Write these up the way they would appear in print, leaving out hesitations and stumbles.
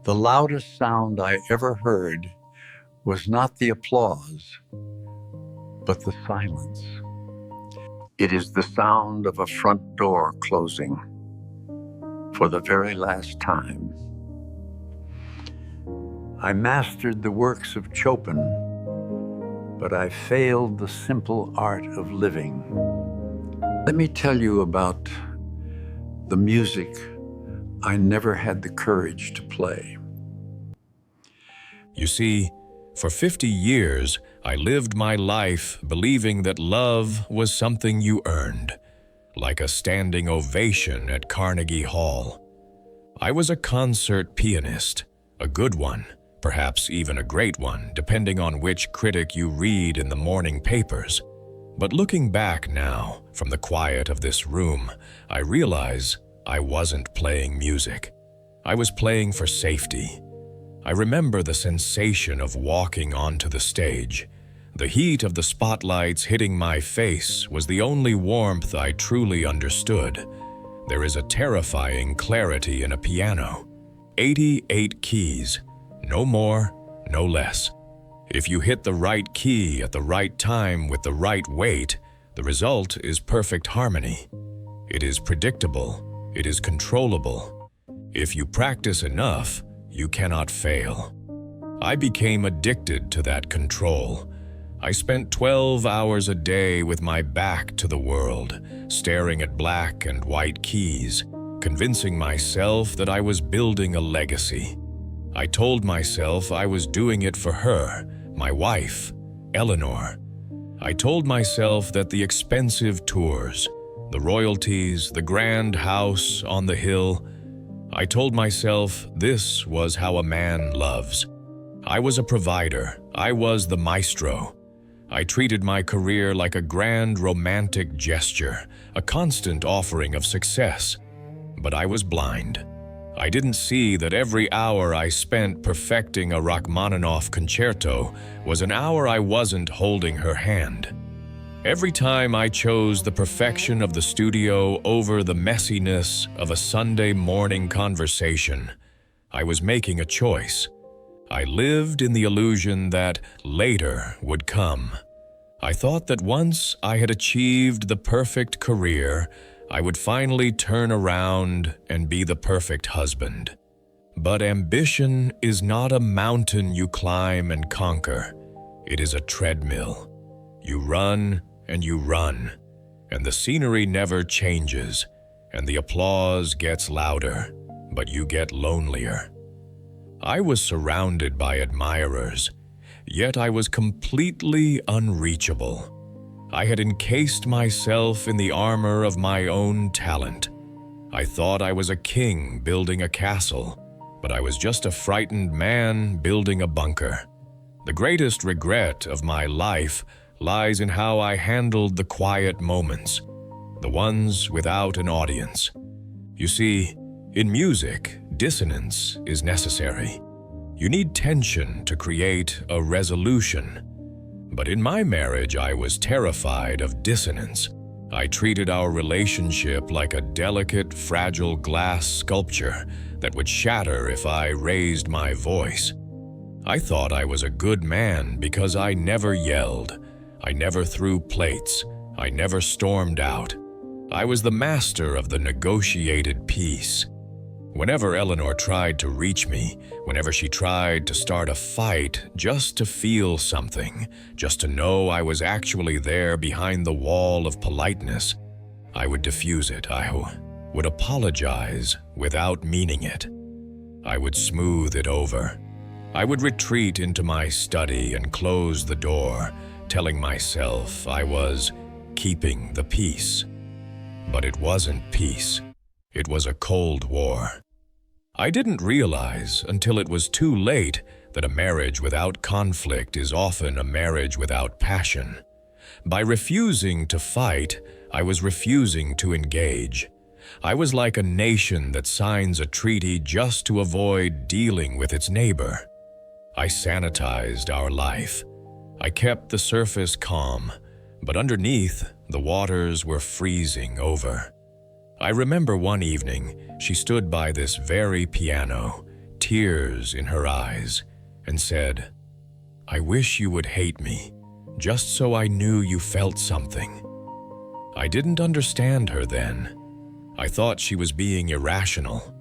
The loudest sound I ever heard was not the applause, but the silence. It is the sound of a front door closing for the very last time. I mastered the works of Chopin, but I failed the simple art of living. Let me tell you about the music I never had the courage to play. You see, for 50 years, I lived my life believing that love was something you earned, like a standing ovation at Carnegie Hall. I was a concert pianist, a good one, perhaps even a great one, depending on which critic you read in the morning papers. But looking back now, from the quiet of this room, I realize I wasn't playing music. I was playing for safety. I remember the sensation of walking onto the stage. The heat of the spotlights hitting my face was the only warmth I truly understood. There is a terrifying clarity in a piano. 88 keys, no more, no less. If you hit the right key at the right time with the right weight, the result is perfect harmony. It is predictable. It is controllable. If you practice enough, you cannot fail. I became addicted to that control. I spent 12 hours a day with my back to the world, staring at black and white keys, convincing myself that I was building a legacy. I told myself I was doing it for her, my wife, Eleanor. I told myself that the expensive tours, the royalties, the grand house on the hill, I told myself this was how a man loves. I was a provider. I was the maestro. I treated my career like a grand romantic gesture, a constant offering of success. But I was blind. I didn't see that every hour I spent perfecting a Rachmaninoff concerto was an hour I wasn't holding her hand. Every time I chose the perfection of the studio over the messiness of a Sunday morning conversation, I was making a choice. I lived in the illusion that later would come. I thought that once I had achieved the perfect career, I would finally turn around and be the perfect husband. But ambition is not a mountain you climb and conquer. It is a treadmill. You run and you run, and the scenery never changes, and the applause gets louder, but you get lonelier. I was surrounded by admirers, yet I was completely unreachable. I had encased myself in the armor of my own talent. I thought I was a king building a castle, but I was just a frightened man building a bunker. The greatest regret of my life lies in how I handled the quiet moments, the ones without an audience. You see, in music, dissonance is necessary. You need tension to create a resolution. But in my marriage, I was terrified of dissonance. I treated our relationship like a delicate, fragile glass sculpture that would shatter if I raised my voice. I thought I was a good man because I never yelled. I never threw plates. I never stormed out. I was the master of the negotiated peace. Whenever Eleanor tried to reach me, whenever she tried to start a fight just to feel something, just to know I was actually there behind the wall of politeness, I would diffuse it. I would apologize without meaning it. I would smooth it over. I would retreat into my study and close the door, telling myself I was keeping the peace. But it wasn't peace. It was a Cold War. I didn't realize until it was too late that a marriage without conflict is often a marriage without passion. By refusing to fight, I was refusing to engage. I was like a nation that signs a treaty just to avoid dealing with its neighbor. I sanitized our life. I kept the surface calm, but underneath, the waters were freezing over. I remember one evening, she stood by this very piano, tears in her eyes, and said, "I wish you would hate me, just so I knew you felt something." I didn't understand her then. I thought she was being irrational.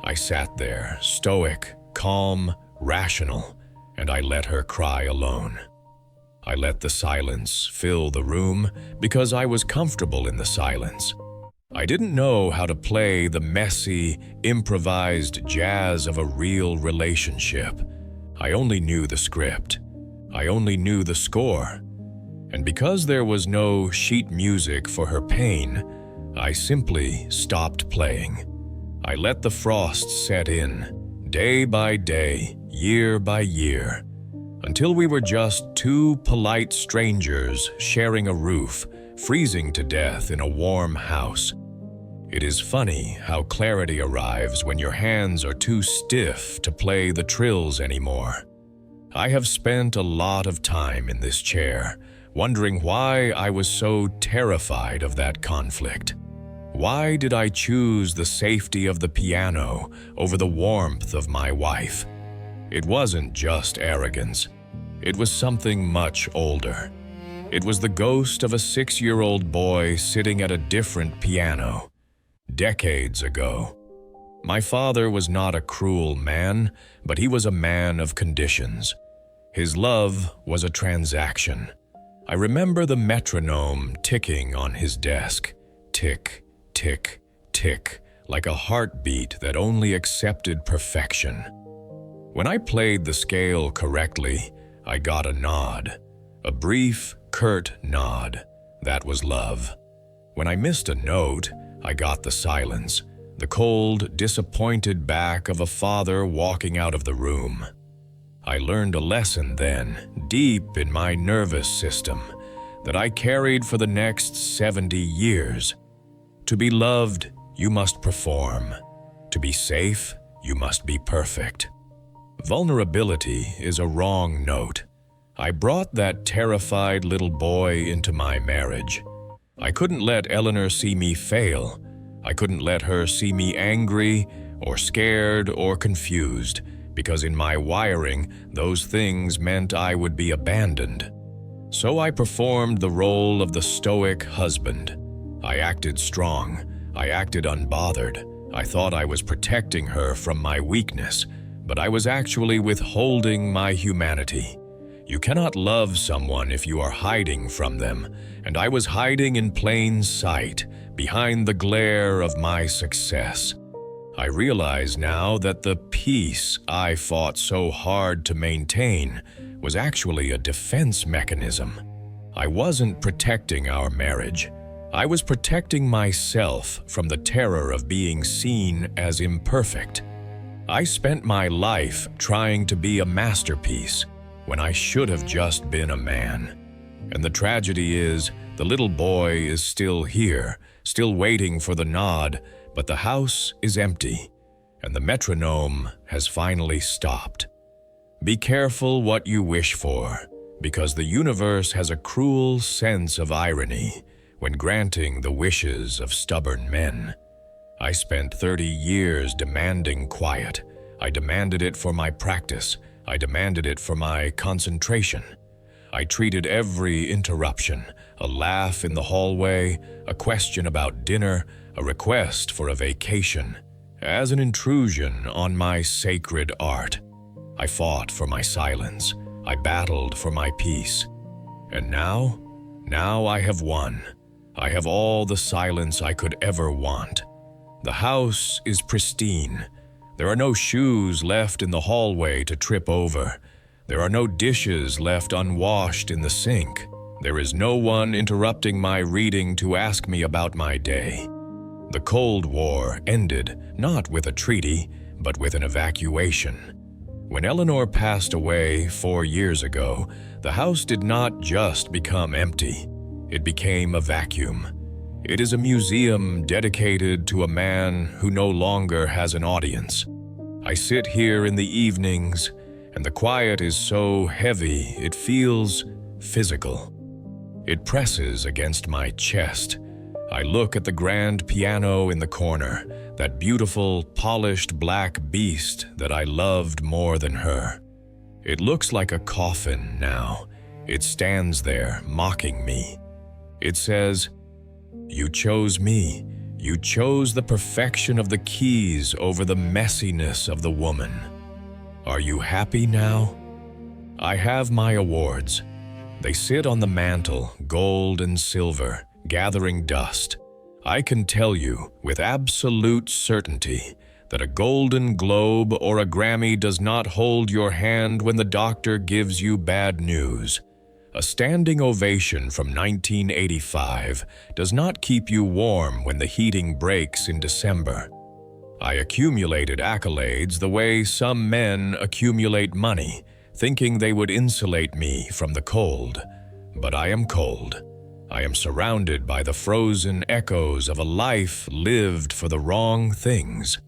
I sat there, stoic, calm, rational, and I let her cry alone. I let the silence fill the room because I was comfortable in the silence. I didn't know how to play the messy, improvised jazz of a real relationship. I only knew the script. I only knew the score. And because there was no sheet music for her pain, I simply stopped playing. I let the frost set in, day by day, year by year, until we were just two polite strangers sharing a roof, freezing to death in a warm house. It is funny how clarity arrives when your hands are too stiff to play the trills anymore. I have spent a lot of time in this chair, wondering why I was so terrified of that conflict. Why did I choose the safety of the piano over the warmth of my wife? It wasn't just arrogance. It was something much older. It was the ghost of a 6-year-old boy sitting at a different piano. Decades ago. My father was not a cruel man, but he was a man of conditions. His love was a transaction. I remember the metronome ticking on his desk. Tick, tick, tick, like a heartbeat that only accepted perfection. When I played the scale correctly, I got a nod. A brief, curt nod. That was love. When I missed a note, I got the silence, the cold, disappointed back of a father walking out of the room. I learned a lesson then, deep in my nervous system, that I carried for the next 70 years. To be loved, you must perform. To be safe, you must be perfect. Vulnerability is a wrong note. I brought that terrified little boy into my marriage. I couldn't let Eleanor see me fail. I couldn't let her see me angry or scared or confused, because in my wiring, those things meant I would be abandoned. So I performed the role of the stoic husband. I acted strong. I acted unbothered. I thought I was protecting her from my weakness, but I was actually withholding my humanity. You cannot love someone if you are hiding from them, and I was hiding in plain sight, behind the glare of my success. I realize now that the peace I fought so hard to maintain was actually a defense mechanism. I wasn't protecting our marriage. I was protecting myself from the terror of being seen as imperfect. I spent my life trying to be a masterpiece when I should have just been a man. And the tragedy is, the little boy is still here, still waiting for the nod, but the house is empty, and the metronome has finally stopped. Be careful what you wish for, because the universe has a cruel sense of irony when granting the wishes of stubborn men. I spent 30 years demanding quiet. I demanded it for my practice. I demanded it for my concentration. I treated every interruption, a laugh in the hallway, a question about dinner, a request for a vacation, as an intrusion on my sacred art. I fought for my silence. I battled for my peace. And now I have won. I have all the silence I could ever want. The house is pristine. There are no shoes left in the hallway to trip over. There are no dishes left unwashed in the sink. There is no one interrupting my reading to ask me about my day. The Cold War ended not with a treaty, but with an evacuation. When Eleanor passed away 4 years ago, the house did not just become empty. It became a vacuum. It is a museum dedicated to a man who no longer has an audience. I sit here in the evenings, and the quiet is so heavy it feels physical. It presses against my chest. I look at the grand piano in the corner, that beautiful, polished black beast that I loved more than her. It looks like a coffin now. It stands there, mocking me. It says, "You chose me. You chose the perfection of the keys over the messiness of the woman. Are you happy now?" I have my awards. They sit on the mantle, gold and silver, gathering dust. I can tell you with absolute certainty that a Golden Globe or a Grammy does not hold your hand when the doctor gives you bad news. A standing ovation from 1985 does not keep you warm when the heating breaks in December. I accumulated accolades the way some men accumulate money, thinking they would insulate me from the cold. But I am cold. I am surrounded by the frozen echoes of a life lived for the wrong things.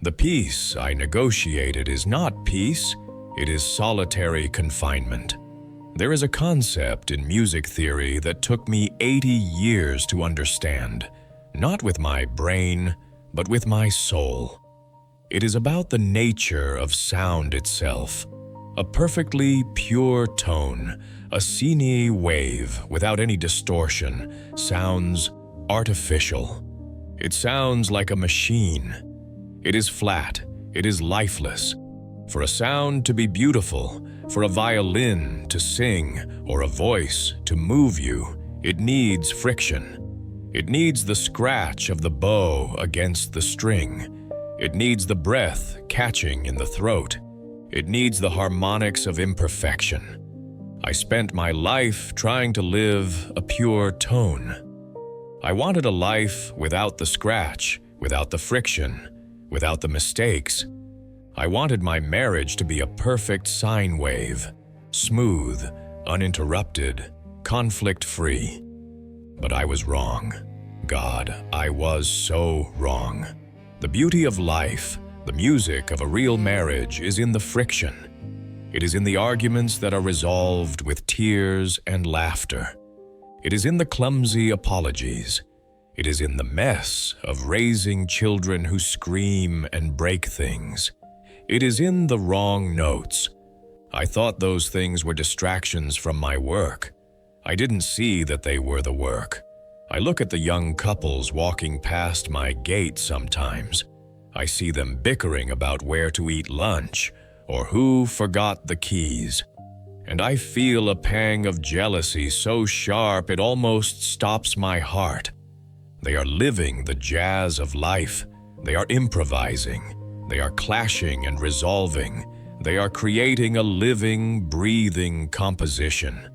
The peace I negotiated is not peace, it is solitary confinement. There is a concept in music theory that took me 80 years to understand, not with my brain, but with my soul. It is about the nature of sound itself. A perfectly pure tone, a sine wave without any distortion, sounds artificial. It sounds like a machine. It is flat, it is lifeless. For a sound to be beautiful, for a violin to sing, or a voice to move you, it needs friction. It needs the scratch of the bow against the string. It needs the breath catching in the throat. It needs the harmonics of imperfection. I spent my life trying to live a pure tone. I wanted a life without the scratch, without the friction, without the mistakes. I wanted my marriage to be a perfect sine wave, smooth, uninterrupted, conflict-free. But I was wrong. God, I was so wrong. The beauty of life, the music of a real marriage is in the friction. It is in the arguments that are resolved with tears and laughter. It is in the clumsy apologies. It is in the mess of raising children who scream and break things. It is in the wrong notes. I thought those things were distractions from my work. I didn't see that they were the work. I look at the young couples walking past my gate sometimes. I see them bickering about where to eat lunch or who forgot the keys. And I feel a pang of jealousy so sharp it almost stops my heart. They are living the jazz of life. They are improvising. They are clashing and resolving. They are creating a living, breathing composition.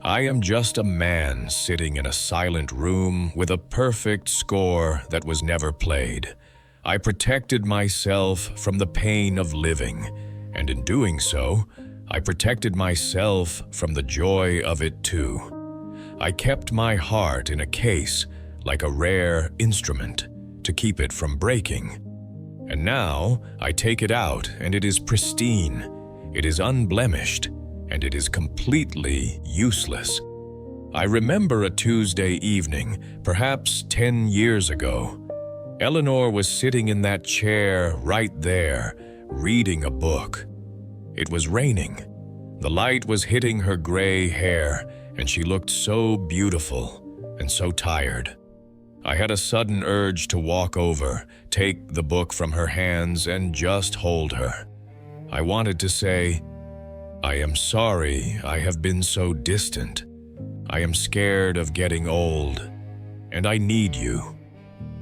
I am just a man sitting in a silent room with a perfect score that was never played. I protected myself from the pain of living, and in doing so, I protected myself from the joy of it too. I kept my heart in a case like a rare instrument to keep it from breaking. And now I take it out and it is pristine, it is unblemished, and it is completely useless. I remember a Tuesday evening, perhaps 10 years ago. Eleanor was sitting in that chair right there, reading a book. It was raining. The light was hitting her gray hair, and she looked so beautiful and so tired. I had a sudden urge to walk over, take the book from her hands, and just hold her. I wanted to say, "I am sorry I have been so distant. I am scared of getting old, and I need you."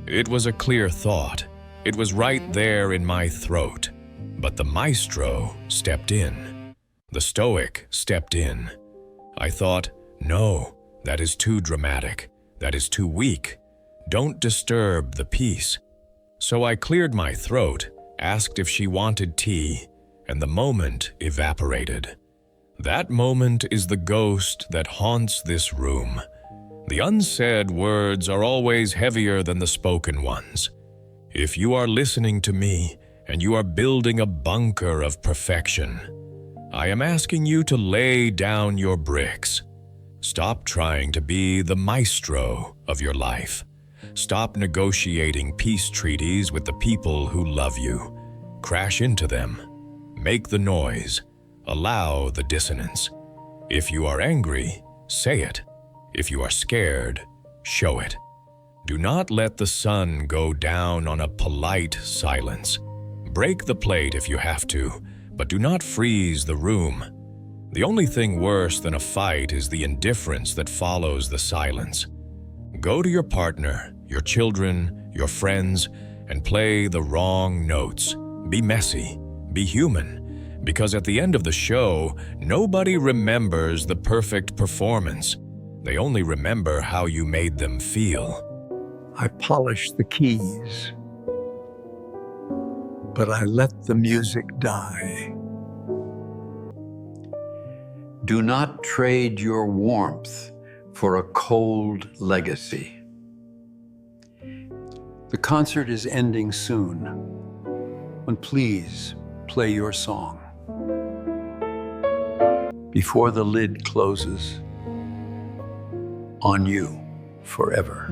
It was a clear thought. It was right there in my throat. But the maestro stepped in. The stoic stepped in. I thought, no, that is too dramatic. That is too weak. Don't disturb the peace. So I cleared my throat, asked if she wanted tea, and the moment evaporated. That moment is the ghost that haunts this room. The unsaid words are always heavier than the spoken ones. If you are listening to me and you are building a bunker of perfection, I am asking you to lay down your bricks. Stop trying to be the maestro of your life. Stop negotiating peace treaties with the people who love you. Crash into them. Make the noise. Allow the dissonance. If you are angry, say it. If you are scared, show it. Do not let the sun go down on a polite silence. Break the plate if you have to, but do not freeze the room. The only thing worse than a fight is the indifference that follows the silence. Go to your partner, your children, your friends, and play the wrong notes. Be messy. Be human. Because at the end of the show, nobody remembers the perfect performance. They only remember how you made them feel. I polish the keys, but I let the music die. Do not trade your warmth for a cold legacy. The concert is ending soon, and please play your song. Before the lid closes on you forever.